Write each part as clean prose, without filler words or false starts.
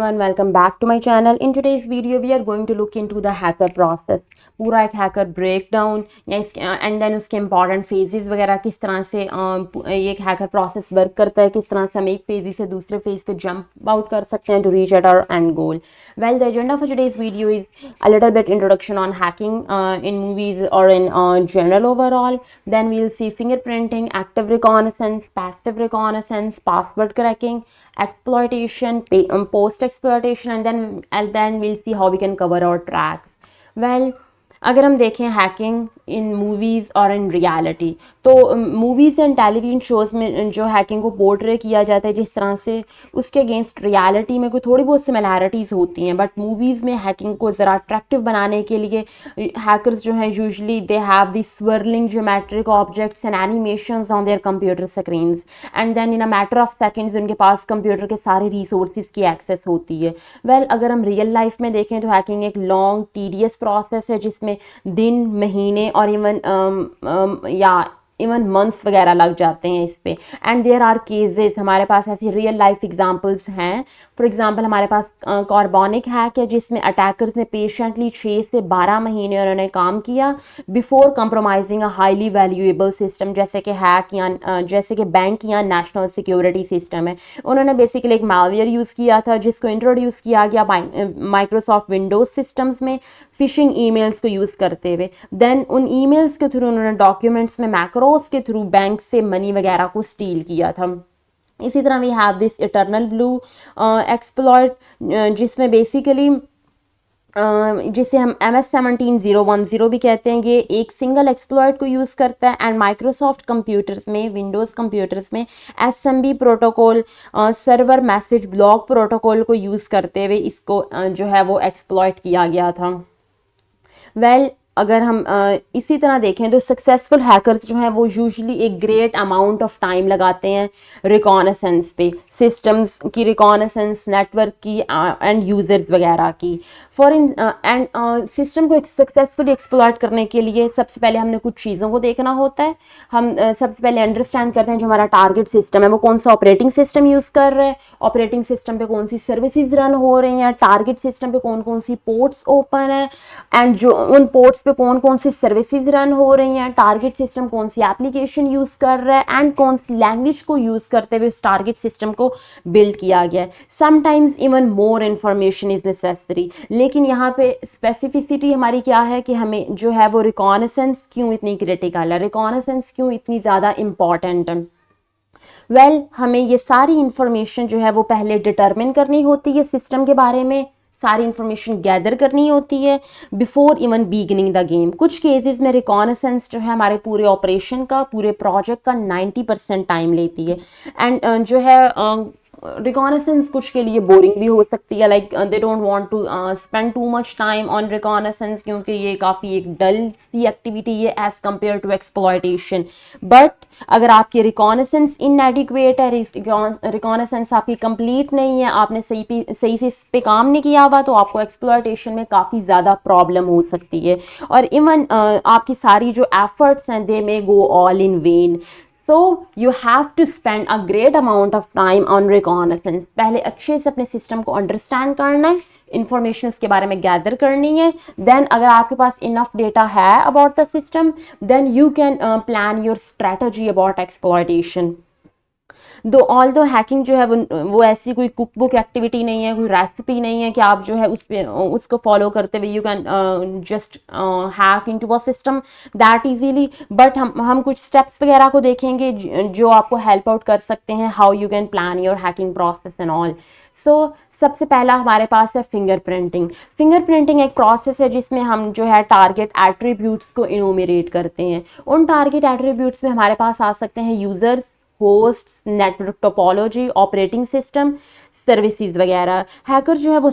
everyone, welcome back to my channel. In today's video we are going to look into the hacker process. पूरा एक hacker breakdown या and then उसके important phases वगैरह किस तरह से ये एक हैकर प्रोसेस वर्क करता है, किस तरह से हम एक फेज से दूसरे फेज पे जंप आउट कर सकते हैं to reach at our end goal. Well, the agenda for today's video is a little bit introduction on hacking in movies or in general overall. Then we'll see fingerprinting, active reconnaissance, passive reconnaissance, password cracking, exploitation, post exploitation, and then we'll see how we can cover our tracks. Well, अगर हम देखें hacking इन movies और in reality, तो movies and television shows में जो hacking को portray किया जाता है जिस तरह से, उसके अगेंस्ट रियलिटी में कोई थोड़ी बहुत सिमिलैरिटीज़ होती हैं. बट मूवीज़ में हैकिंग को ज़रा अट्रैक्टिव बनाने के लिए हैकर्स जो हैं usually they have the swirling geometric objects and animations on their computer screens and then in a matter of seconds उनके पास कंप्यूटर के सारे रिसोर्सेज की एक्सेस होती है. वेल, अगर हम रियल लाइफ में देखें तो हैकिंग एक लॉन्ग टीडियस प्रोसेस है जिसमें दिन, महीने और इवन मंथ्स वगैरह लग जाते हैं इस पे. एंड देयर आर केसेस, हमारे पास ऐसी रियल लाइफ एग्जांपल्स हैं. फॉर एग्जांपल हमारे पास कार्बोनिक हैक है जिसमें अटैकर्स ने पेशेंटली 6 से 12 महीने उन्होंने काम किया before compromising a highly valuable system जैसे कि हैक या जैसे कि बैंक या नेशनल सिक्योरिटी सिस्टम है. उन्होंने बेसिकली एक मालवेयर यूज़ किया था जिसको इंट्रोड्यूस किया गया माइक्रोसॉफ्ट विंडोज सिस्टम्स में फिशिंग ईमेल्स को यूज़ करते हुए. देन उन ईमेल्स के थ्रू उन्होंने डॉक्यूमेंट्स में मैक्रोस के थ्रू बैंक से मनी वगैरह को स्टील किया था. इसी तरह we have this EternalBlue exploit जिसमें बेसिकली जिसे हम MS17010 भी कहते हैं. ये एक सिंगल एक्सप्लॉइट को यूज़ करता है एंड माइक्रोसॉफ्ट कंप्यूटर्स में, विंडोज़ कंप्यूटर्स में SMB protocol, server message block protocol को यूज़ करते हुए इसको जो है वो एक्सप्लॉइट किया गया था. वेल, अगर हम इसी तरह देखें तो सक्सेसफुल हैकर्स जो हैं वो यूजुअली एक ग्रेट अमाउंट ऑफ टाइम लगाते हैं रिकॉनेसेंस पे, सिस्टम्स की रिकॉनेसेंस, नेटवर्क की एंड यूज़र्स वगैरह की. एंड सिस्टम को सक्सेसफुली एक्सप्लॉइट करने के लिए सबसे पहले हमने कुछ चीज़ों को देखना होता है. हम सबसे पहले अंडरस्टैंड करते हैं जो हमारा टारगेट सिस्टम है वो कौन सा ऑपरेटिंग सिस्टम यूज़ कर रहा है, ऑपरेटिंग सिस्टम पे कौन सी सर्विसेज रन हो रही हैं, टारगेट सिस्टम पे कौन कौन सी पोर्ट्स ओपन है एंड जो उन पोर्ट्स पे कौन कौन सी सर्विसेज रन हो रही हैं, टारगेट सिस्टम कौन सी एप्लीकेशन यूज़ कर रहा है एंड कौन सी लैंग्वेज को यूज़ करते हुए उस टारगेट सिस्टम को बिल्ड किया गया है. Sometimes even more information is necessary, लेकिन यहाँ पे स्पेसिफिसिटी हमारी क्या है कि हमें जो है वो रिकॉनेसेंस क्यों इतनी क्रिटिकल है, रिकॉनेसेंस क्यों इतनी ज़्यादा इम्पॉर्टेंट है. वेल, हमें ये सारी इंफॉर्मेशन जो है वो पहले डिटरमिन करनी होती है, सिस्टम के बारे में सारी इंफॉर्मेशन गैदर करनी होती है before even beginning the game. कुछ केसेस में रिकॉनेसेंस जो है हमारे पूरे ऑपरेशन का, पूरे प्रोजेक्ट का 90% टाइम लेती है. एंड जो है रिकॉनेसेंस कुछ के लिए बोरिंग भी हो सकती है, like they don't want to spend too much time on reconnaissance क्योंकि ये काफ़ी एक डल सी एक्टिविटी है as compare to exploitation. But अगर आपकी रिकॉनेसेंस इनएडिक्वेट है, रिकॉनेसेंस आपकी कंप्लीट नहीं है, आपने सही से इस पे काम नहीं किया हुआ, तो आपको एक्सप्लॉयटेशन में काफ़ी ज़्यादा प्रॉब्लम हो सकती है और इवन आपकी सारी जो एफर्ट्स हैं they may go all in vain. So you have to spend a great amount of time on reconnaissance. पहले अच्छे से अपने सिस्टम को अंडरस्टैंड करना है, इंफॉर्मेशन उसके बारे में गैदर करनी है. देन अगर आपके पास इनफ डेटा है about the system then you can plan your strategy about exploitation. Although hacking जो है वो ऐसी कोई कुक बुक एक्टिविटी नहीं है, कोई रेसिपी नहीं है कि आप जो है उसको फॉलो करते हुए you can just hack into a system that easily. But हम कुछ स्टेप्स वगैरह को देखेंगे जो आपको हेल्प आउट कर सकते हैं how you can plan your hacking process and all. सबसे पहला हमारे पास है फिंगरप्रिंटिंग. फिंगरप्रिंटिंग एक प्रोसेस है जिसमें हम जो है टारगेट एट्रीब्यूट्स को इनोमिनेट करते हैं. उन टारगेट एट्रीब्यूट्स में हमारे पास आ सकते हैं users, hosts, network topology, operating system, services वगैरह. हैकर जो है वो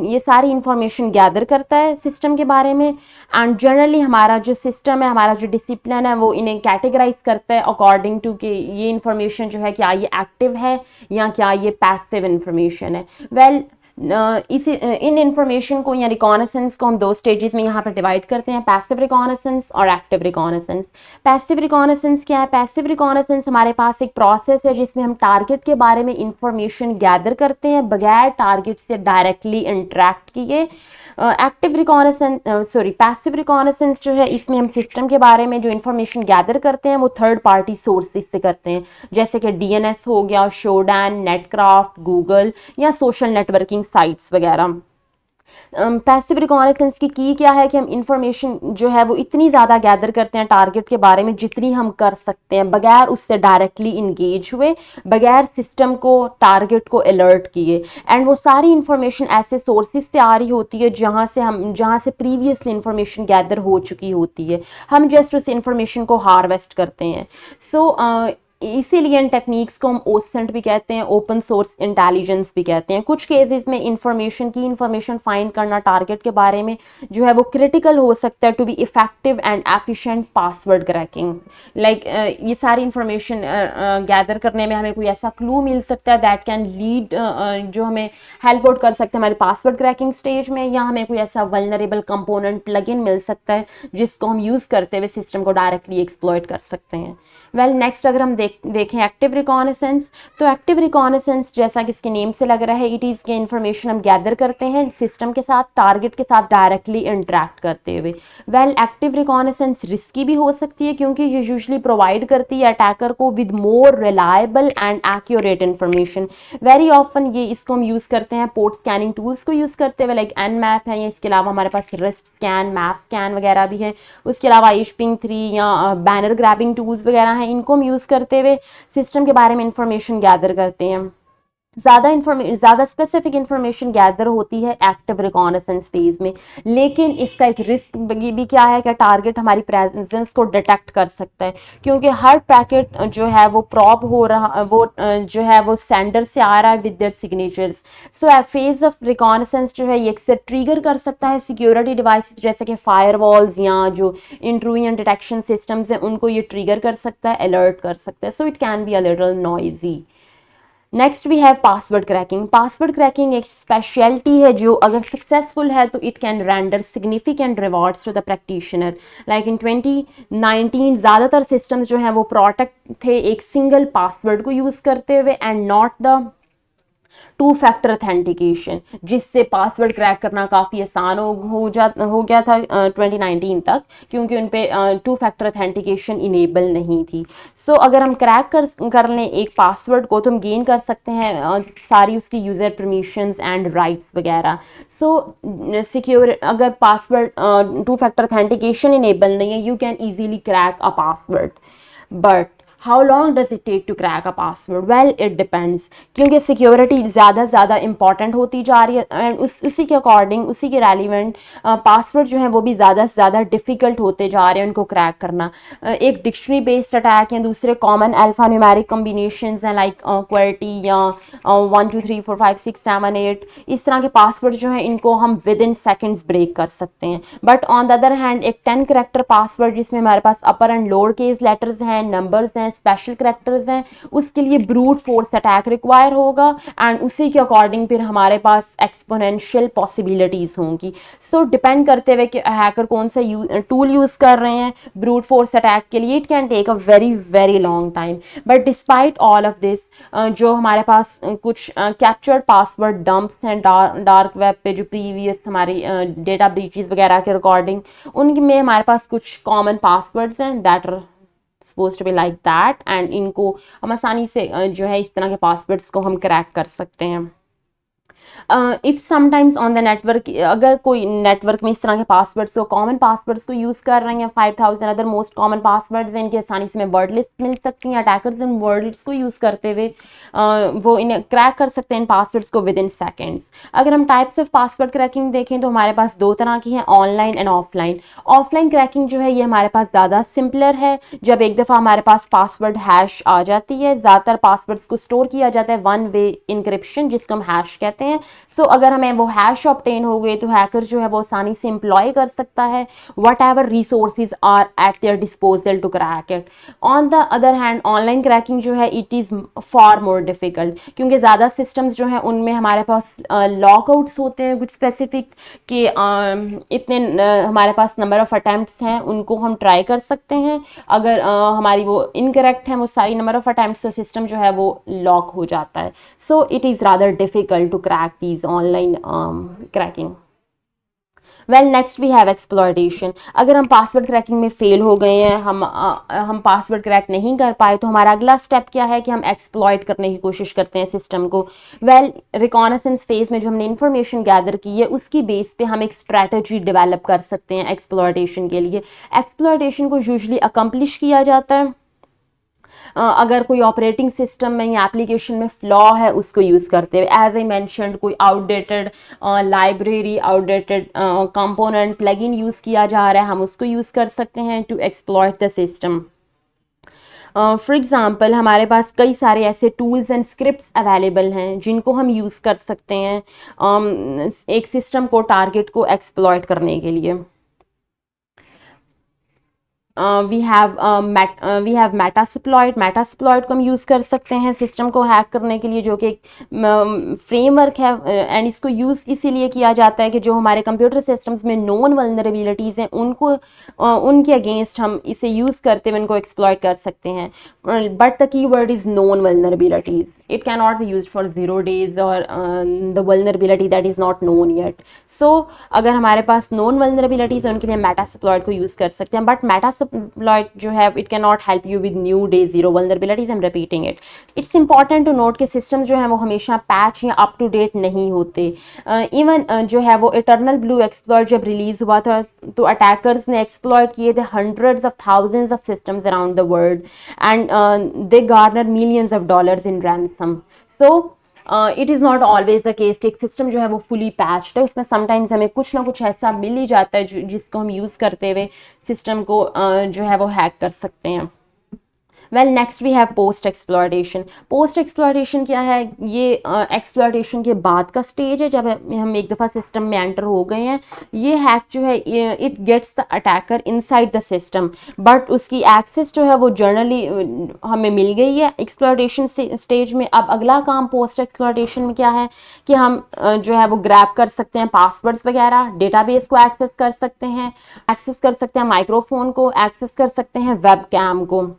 ये सारी इंफॉर्मेशन गैदर करता है सिस्टम के बारे में एंड जनरली हमारा जो सिस्टम है, हमारा जो डिसिप्लिन है वो इन्हें कैटेगराइज करता है अकॉर्डिंग टू कि ये इंफॉर्मेशन जो है क्या ये एक्टिव है या क्या ये पैसिव इंफॉर्मेशन है. वेल, इन इंफॉर्मेशन को या रिकॉनेसेंस को हम दो स्टेजेस में यहाँ पर डिवाइड करते हैं, पैसिव रिकॉनेसेंस और एक्टिव रिकॉनेसेंस। पैसिव रिकॉनेसेंस क्या है? पैसिव रिकॉनेसेंस हमारे पास एक प्रोसेस है जिसमें हम टारगेट के बारे में इंफॉर्मेशन गैदर करते हैं बगैर टारगेट से डायरेक्टली इंटरेक्ट किए। एक्टिव रिकॉनेसेंस पैसिव रिकॉनेसेंस जो है, इसमें हम सिस्टम के बारे में जो इंफॉर्मेशन गैदर करते हैं वो थर्ड पार्टी सोर्सेज से करते हैं, जैसे कि डीएनएस हो गया, शोडैन, नेटक्राफ्ट, गूगल या सोशल नेटवर्किंग साइट्स वगैरह। पैसिव रिकॉनेसेंस की क्या है कि हम इंफॉर्मेशन जो है वो इतनी ज़्यादा गैदर करते हैं टारगेट के बारे में जितनी हम कर सकते हैं बगैर उससे डायरेक्टली इंगेज हुए, बगैर सिस्टम को टारगेट को अलर्ट किए। एंड वो सारी इंफॉर्मेशन ऐसे सोर्सेज से आ रही होती है जहाँ से प्रीवियसली इंफॉर्मेशन गैदर हो चुकी होती है, हम जस्ट उस इंफॉर्मेशन को हार्वेस्ट करते हैं। इसीलिए इन टेक्निक्स को हम ओसेंट भी कहते हैं, ओपन सोर्स इंटेलिजेंस भी कहते हैं। कुछ केसेस में इंफॉर्मेशन फाइंड करना टारगेट के बारे में जो है वो क्रिटिकल हो सकता है to be effective and efficient password cracking. Like ये सारी इंफॉर्मेशन गैदर करने में हमें कोई ऐसा क्लू मिल सकता है दैट कैन लीड, जो हमें हेल्प आउट कर सकता है हमारे पासवर्ड क्रैकिंग स्टेज में, या हमें कोई ऐसा वल्नरेबल कंपोनेंट प्लगइन मिल सकता है जिसको हम यूज़ करते हुए सिस्टम को डायरेक्टली एक्सप्लॉइट कर सकते हैं। नेक्स्ट अगर हम देखें एक्टिव रिकॉनेसेंस, तो एक्टिव रिकॉनेसेंस जैसा कि इसके नेम से लग रहा है, इट इज़ के इंफॉर्मेशन हम गैदर करते हैं सिस्टम के साथ, टारगेट के साथ डायरेक्टली इंटरेक्ट करते हुए। एक्टिव रिकॉनेसेंस रिस्की भी हो सकती है क्योंकि ये यूजुअली प्रोवाइड करती है अटैकर को with more reliable and accurate information. Very often इसको हम यूज़ करते हैं पोर्ट स्कैनिंग टूल्स को यूज़ करते हुए, लाइक Nmap है, या इसके अलावा हमारे पास रिस्ट स्कैन, मैप स्कैन वगैरह भी है। उसके अलावा HPing3 या बैनर ग्रैबिंग टूल्स वगैरह हैं, इनको हम यूज़ करते हुए सिस्टम के बारे में इंफॉर्मेशन गैदर करते हैं। ज़्यादा स्पेसिफिक इंफॉर्मेशन गैदर होती है एक्टिव रिकॉनेसेंस फेज में, लेकिन इसका एक रिस्क भी क्या है कि टारगेट हमारी प्रेजेंस को डिटेक्ट कर सकता है, क्योंकि हर पैकेट जो है वो प्रॉब हो रहा, वो जो है वो सेंडर से आ रहा है with their signatures. So phase of reconnaissance जो है ये अक्सर ट्रिगर कर सकता है सिक्योरिटी डिवाइसेस जैसे कि फायरवॉल्स या जो इंट्रूजन डिटेक्शन सिस्टम्स हैं उनको ये ट्रिगर कर सकता है, अलर्ट कर सकता है। So it can be a little noisy. Next we have password cracking. Password cracking एक स्पेशलिटी है जो अगर सक्सेसफुल है तो it can render significant rewards to the practitioner. Like in 2019 ज़्यादातर सिस्टम्स जो हैं वो प्रोटेक्ट थे एक सिंगल पासवर्ड को यूज़ करते हुए and not the two factor authentication, जिससे पासवर्ड क्रैक करना काफ़ी आसान हो गया था 2019 तक, क्योंकि उन पे टू फैक्टर अथेंटिकेशन इनेबल नहीं थी। अगर हम क्रैक कर लें एक पासवर्ड को तो हम गेन कर सकते हैं सारी उसकी यूज़र परमिशंस एंड राइट्स वगैरह। सिक्योर अगर password two factor authentication enable नहीं है, you can easily crack a password. But how long does it take to crack a password? Well it depends, क्योंकि सिक्योरिटी ज़्यादा इंपॉर्टेंट होती जा रही है एंड उसी के अकॉर्डिंग, उसी के रेलिवेंट पासवर्ड जो है वो भी ज़्यादा से ज़्यादा डिफ़िकल्ट होते जा रहे हैं उनको क्रैक करना। एक डिक्शनरी बेस्ड अटैक हैं, दूसरे कॉमन अल्फा न्यूमेरिक कम्बिनेशंस हैं लाइक QWERTY या 1 2 3 4 5 6 7 8, इस तरह के पासवर्ड जो हैं इनको हम विद इन सेकेंड्स ब्रेक कर सकते हैं। But on the other hand एक 10 करेक्टर पासवर्ड जिसमें हमारे पास अपर एंड लोअर केस लेटर्स हैं, नंबर्स हैं, स्पेशल करेक्टर्स हैं, उसके लिए ब्रूट फोर्स अटैक रिक्वायर होगा एंड उसी के अकॉर्डिंग फिर हमारे पास एक्सपोनेंशियल पॉसिबिलिटीज़ होंगी। डिपेंड करते हुए कि हैकर कौन सा टूल यूज़ कर रहे हैं ब्रूट फोर्स अटैक के लिए, it can take a very long time. But despite all of this, जो हमारे पास कुछ कैप्चर्ड पासवर्ड डंप्स हैं डार्क वेब पे, जो प्रीवियस हमारी डेटा ब्रीचेस वगैरह के रिकॉर्डिंग, उनमें हमारे पास कुछ कॉमन पासवर्ड्स हैं that are supposed to be like that, and इनको हम आसानी से जो है इस तरह के पासवर्ड्स को हम क्रैक कर सकते हैं। If sometimes on the network, अगर कोई नेटवर्क में इस तरह के पासवर्ड्स को, कॉमन पासवर्ड्स को यूज़ कर रहे हैं, 5000 अदर मोस्ट कॉमन पासवर्ड्स हैं, इनकी आसानी से हमें वर्ड लिस्ट मिल सकती हैं। अटैकर्स इन वर्ड लिस्ट को यूज़ करते हुए वो इन्हें क्रैक कर सकते हैं इन पासवर्ड्स को विद इन सेकेंड्स। अगर हम टाइप्स ऑफ पासवर्ड क्रैकिंग देखें तो हमारे पास दो तरह की हैं, online and offline. Offline cracking जो है ये हमारे पास ज़्यादा सिंपलर है, जब एक दफ़ा हमारे पास पासवर्ड हैश आ जाती है। ज़्यादातर पासवर्ड्स को स्टोर किया जाता है वन वे इंक्रिप्शन जिसको हम हैश कहते सकते हैं। सो अगर हमें वो हैश ऑब्टेन हो गए तो हैकर जो है वो आसानी से एम्प्लॉय कर सकता है whatever resources are at their disposal to crack it. On the other hand online cracking जो है it is far more difficult, क्योंकि ज़्यादा सिस्टम्स जो हैं उनमें हमारे पास लॉकआउट्स होते हैं कुछ स्पेसिफिक कि इतने हमारे पास नंबर ऑफ अटैम्प्ट्स हैं उनको हम ट्राई कर सकते हैं। अगर हमारी वो इनकरेक्ट है वो सारी नंबर ऑफ अटैम्प्ट्स, तो सिस्टम जो है वो लॉक हो जाता है। So it is rather difficult to crack these online cracking. Well next we have exploitation. अगर हम पासवर्ड क्रैकिंग में फेल हो गए हैं, हम पासवर्ड क्रैक नहीं कर पाए, तो हमारा अगला स्टेप क्या है कि हम एक्सप्लॉयट करने की कोशिश करते हैं सिस्टम को। वेल रिकॉनेसेंस फेज में जो हमने इंफॉर्मेशन गैदर की है उसकी बेस पे हम एक स्ट्रैटेजी डेवलप कर सकते हैं एक्सप्लॉयटेशन के लिए। एक्सप्लॉयटेशन को यूजुअली अकम्प्लिश किया जाता है अगर कोई ऑपरेटिंग सिस्टम में या एप्लीकेशन में फ्लॉ है उसको यूज़ करते हुए। एज आई मैंशनड कोई outdated library, outdated component plugin use किया जा रहा है, हम उसको यूज़ कर सकते हैं to exploit the system. For example हमारे पास कई सारे ऐसे टूल्स एंड स्क्रिप्ट्स अवेलेबल हैं जिनको हम यूज़ कर सकते हैं एक सिस्टम को टारगेट को एक्सप्लॉयट करने के लिए। वी हैव मेटास्प्लॉइट को हम यूज़ कर सकते हैं सिस्टम को हैक करने के लिए, जो कि एक फ्रेमवर्क है एंड इसको यूज़ इसीलिए किया जाता है कि जो हमारे कंप्यूटर सिस्टम्स में नोन वल्नरेबिलिटीज़ हैं उनको उनके अगेंस्ट हम इसे यूज़ करते हुए उनको एक्सप्लॉइट कर सकते हैं। But the key word is known vulnerabilities, it cannot be used for 0 days or the vulnerability that is not known yet. So अगर हमारे पास known vulnerabilities है उनके लिए मेटास्प्लॉइट को यूज़ कर सकते हैं, बट मेटास्प्लॉइट जो है it cannot help you with new day 0 vulnerabilities. I'm repeating it. It's important to note कि systems जो है वो हमेशा पैच या up to date नहीं होते। इवन जो है वो इटर्नल ब्लू एक्सप्लॉइट जब रिलीज हुआ था तो अटैकर्स ने एक्सप्लॉइट किए थे hundreds of thousands of systems around the world and they Garner millions of dollars in ransom. So it is not always the case कि एक सिस्टम जो है वो फुली पैच्ड है, उसमें समटाइम्स हमें कुछ ना कुछ ऐसा मिल ही जाता है जिसको हम यूज़ करते हुए सिस्टम को जो है वो हैक कर सकते हैं। Well next we have post exploitation. Post exploitation क्या है? ये एक्सप्लॉयटेशन के बाद का स्टेज है जब हम एक दफ़ा सिस्टम में एंटर हो गए हैं। ये हैक जो है it gets the attacker inside the system, but उसकी एक्सेस जो है वो जनरली हमें मिल गई है एक्सप्लॉयटेशन स्टेज में। अब अगला काम पोस्ट एक्सप्लॉयटेशन में क्या है कि हम जो है वो ग्रैब कर सकते हैं पासवर्ड्स वगैरह, डेटाबेस को एक्सेस कर सकते हैं माइक्रोफोन को एक्सेस कर सकते हैं वेब कैम को।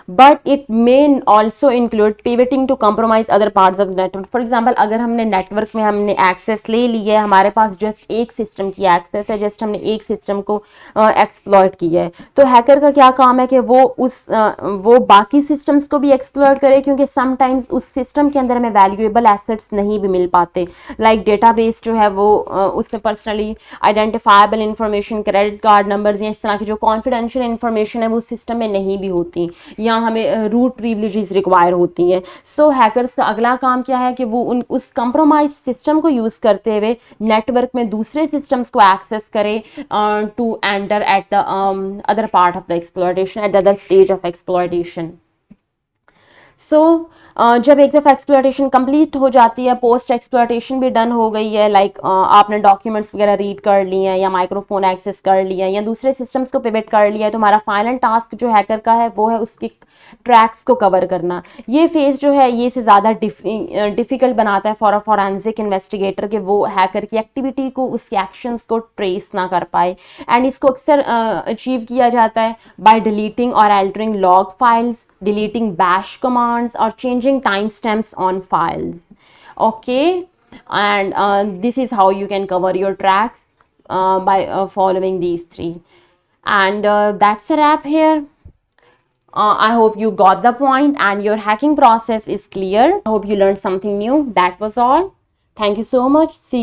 But it may also include pivoting to compromise other parts of network. For example अगर हमने नेटवर्क में हमने एक्सेस ले ली है, हमारे पास जस्ट एक सिस्टम की एक्सेस है, जस्ट हमने एक सिस्टम को एक्सप्लॉइट किया है, तो हैकर का क्या काम है कि वो बाकी सिस्टम्स को भी एक्सप्लॉइट करे, क्योंकि समटाइम्स उस सिस्टम के अंदर हमें वैल्यूएबल एसेट्स नहीं भी मिल पाते, लाइक डेटाबेस जो है वो उसमें personally identifiable information, credit card numbers या इस तरह की जो कॉन्फिडेंशियल इंफॉर्मेशन है वो सिस्टम में नहीं भी होती, या हमें रूट प्रिविलेजेस रिक्वायर होती हैं। सो हैकर्स का अगला काम क्या है कि वो उस कंप्रोमाइज सिस्टम को यूज़ करते हुए नेटवर्क में दूसरे सिस्टम्स को एक्सेस करे to enter at the other part of the exploitation, at the other stage of exploitation. So जब एक दफ़ा एक्सप्लॉयटेशन कंप्लीट हो जाती है, पोस्ट एक्सप्लॉयटेशन भी डन हो गई है, लाइक आपने डॉक्यूमेंट्स वगैरह रीड कर लिए हैं या माइक्रोफोन एक्सेस कर लिया है या दूसरे सिस्टम्स को पिवट कर लिया है, तो हमारा फाइनल टास्क जो हैकर का है वो है उसकी ट्रैक्स को कवर करना। ये फेज जो है ये इसे ज़्यादा डिफ़िकल्ट बनाता है फॉर अ फॉरेंसिक इन्वेस्टिगेटर कि वो हैकर की एक्टिविटी को, उसके एक्शंस को ट्रेस ना कर पाए। एंड इसको अक्सर अचीव किया जाता है बाय डिलीटिंग और altering log files, deleting bash commands or changing timestamps on files. Okay, and this is how you can cover your tracks by following these three. And that's a wrap here. I hope you got the point and your hacking process is clear. I hope you learned something new. That was all. Thank you so much. See